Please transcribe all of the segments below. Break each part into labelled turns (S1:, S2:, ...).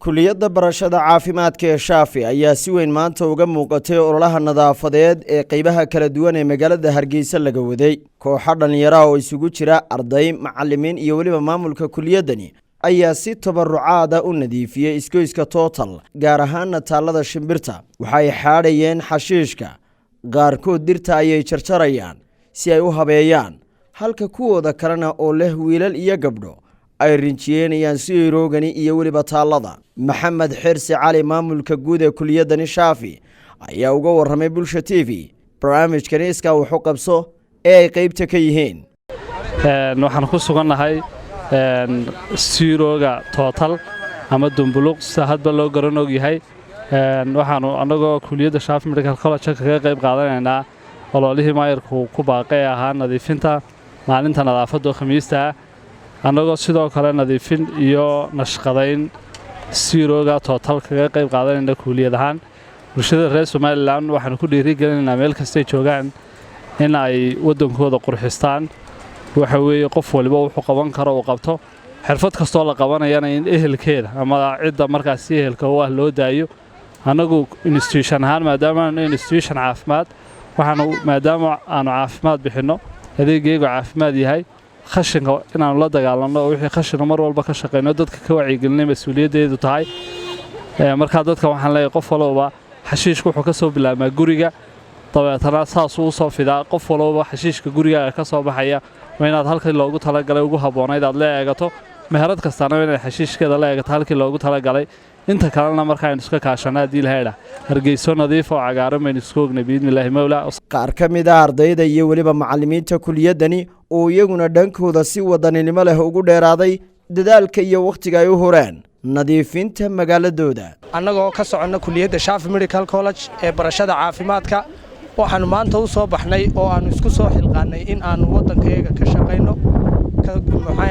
S1: kuliyadda barashada caafimaadka ee Shaafi ayaa si weyn maanta uga muuqatay ololaha nadaafadeed ee qaybaha kala duwan ee magaalada Hargeysa laga waday. Kooxo dhalinyaro oo isugu jira arday, macallimiin iyo waliba maamulka kuliyadani ayaa si tabarucaad ah u nadiifiyay isgoyska Total, gaar ahaan taalada Shimbirta. Waxay xaadhayeen xashiishka, qaarkood dirta ayay jarjarayaan si ay u habeeyaan, halka kuwooda kalena oo leh wiilal iyo gabdho ay rinjiyeenayaan si roogani iyo waliba taalada. Maxamed Xirsi Cali, maamulka guud ee kuliyadani Shaafi, ayaa uga warramay Bulsho TV barnaamijkan iskaa wax u qabso ee ay qaybta ka yihiin.
S2: Waxaan ku sugannahay Siirooga Total ama Dumbuluq sida hadba loo garan og yahay. Waxaanu anagoo kuliyadda Shaafi Medical College kaga qayb qaadanaynaa ololihii maayirku ku baaqay ahaa nadiifinta maalinta nadaafadda Khamiista. Anagoo sidoo kale nadiifin iyo nashqadayn Siirooga Total kaga qayb qaadanayna kuliyad ahaan. Bulshada reer Somaliland waxaan ku dhiirigelinaynaa meel kasta ay joogaan in ay wadankooda qurxistaan. waxa weeye qof waliba wuxuu qaban karo oo qabto xirfad kastoo la qabanayana in ehelkeeda ama cidda markaas ehelka oo loo daayo. anagu institution ahaan maadaama institution caafimaad waxaanu maadaama aanu caafimaad bixino adeegaygu caafimaad yahay khashinka inaanu la dagaalano wixii khashin mar walba ka shaqeyno dadka ka wacyigelinay mas'uuliyadeedu tahay. marka dadka waxaan leeyahay qof walba xashiishku wuxuu ka soo bilaabmaa guriga dabeetana saas uu soo fidaa qof walba xashiishka guriga ka soo baxaya inaad halkii loogu talagalay ugu haboonayd aad la eegato meherad kastana inay xashiishkeeda la eegato halkii loogu talagalay. inta kalena marka aynu iska kaashanaa hadii la heedah Hargeyso nadiif oo cagaaran baynu isku ognay biidmillaahi mawla.
S1: qaar ka mid ah ardayda iyo waliba macallimiinta kuliyadani oo iyaguna dhankooda si wadaninimo leh ugu dheeraaday dadaalka iyo waqtiga ay u horeen nadiifinta magaaladooda.
S3: annagoo ka soconna kuliyadda Shaafi Medical College ee barashada caafimaadka waxaan maanta u soo baxnay oo aan isku soo xilqaanay in aan wadankeega ka shaqeyno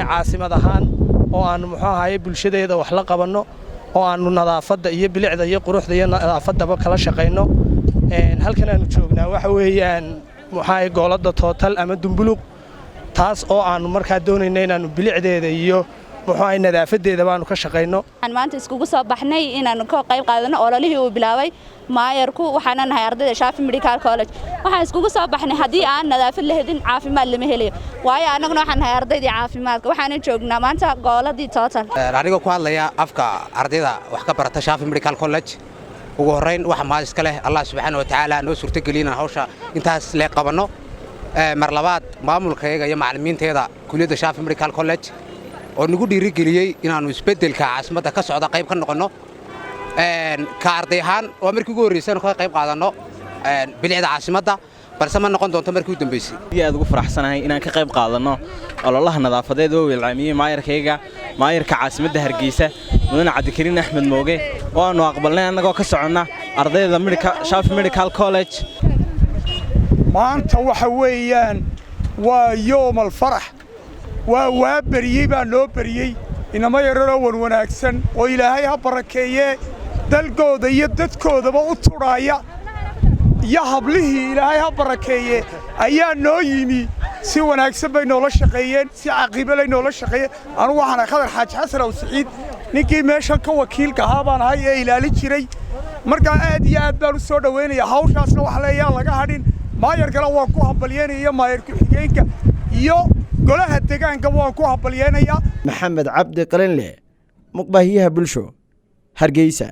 S3: caasimad ahaan oo aan bulshadeeda wax la qabanno oo aan nadaafadda iyo bilicda iyo quruxda iyo nadaafadaba kala shaqeyno. halkan aanu joognaa waxa weeyaan goolada Total ama Dumbuluq, taas oo aan markaa doonayno in aan bilicdeeda iyo nadaafadeeda baanu ka shaqeyno.
S4: aan maanta iskugu soo baxnay in aan ka qayb qaadano ololihii uu bilaabay maayarku. waxaan nahay ardayda Shaafi Medical College. waxaan iskugu soo baxnay hadii aan nadaafad la helin caafimaad lama helayo, waayo anaguna waxaan nahay ardayda caafimaadka. waxaan joognaa maanta gooladii Total.
S5: aniga ku hadlaya afka ardayda wax ka barata Shaafi Medical College. ugu horeyn waxa ma iska leh Allah subhanahu wa ta'ala noo suurtagelina hawsha intaas la qabano. mar labaad maamulkayga iyo macallimiinteeda kuliyadda Shaafi Medical College oo nagu dhiirigeliyay inaanu isbedelka caasimada ka socda qayb ka noqono. ka arday ahaan oo markii ugu horeysay ka qayb qaadano bilicda caasimada balse ma noqon doonto markii u dambeysay.
S6: aad ugu faraxsanahay inaan ka qayb qaadano ololaha nadaafadeed oo wiilcaamiyay maayirka caasimada Hargeysa mudane Cabdikariin Axmed Mooge oo aanu aqbalnay anagoo ka soconna ardayda Shaafi Medical College.
S7: maanta waxa weeyaan waa yoomal farax waa bariyay baa loo bariyay inama yaroo wanaagsan oo Ilaahay ha barakeeye dalkooda iyo dadkoodaba u turaya ya hablihii Ilaahay ha barakeeye ayaa noo yimi si wanaagsan bay noola shaqeeyeen si caqiibo leh noola shaqeeyeen. anu waxaan Khadar Xaaji Xasan oo Saciid ninkii meesha ka wakiilka ahaa baan ahay ee ilaalin jiray. marka aad iyo aad baan u soo dhaweynaya hawshaasna wax leeyahay laga hadhin. maayar kale waa ku hambalyeynaya maayar ku xigeenka iyo golaha deegaanka waan ku hambalyeynaya.
S1: Maxamed Cabdi Qalinle, muqbahiyaha Bulsho, Hargeysa.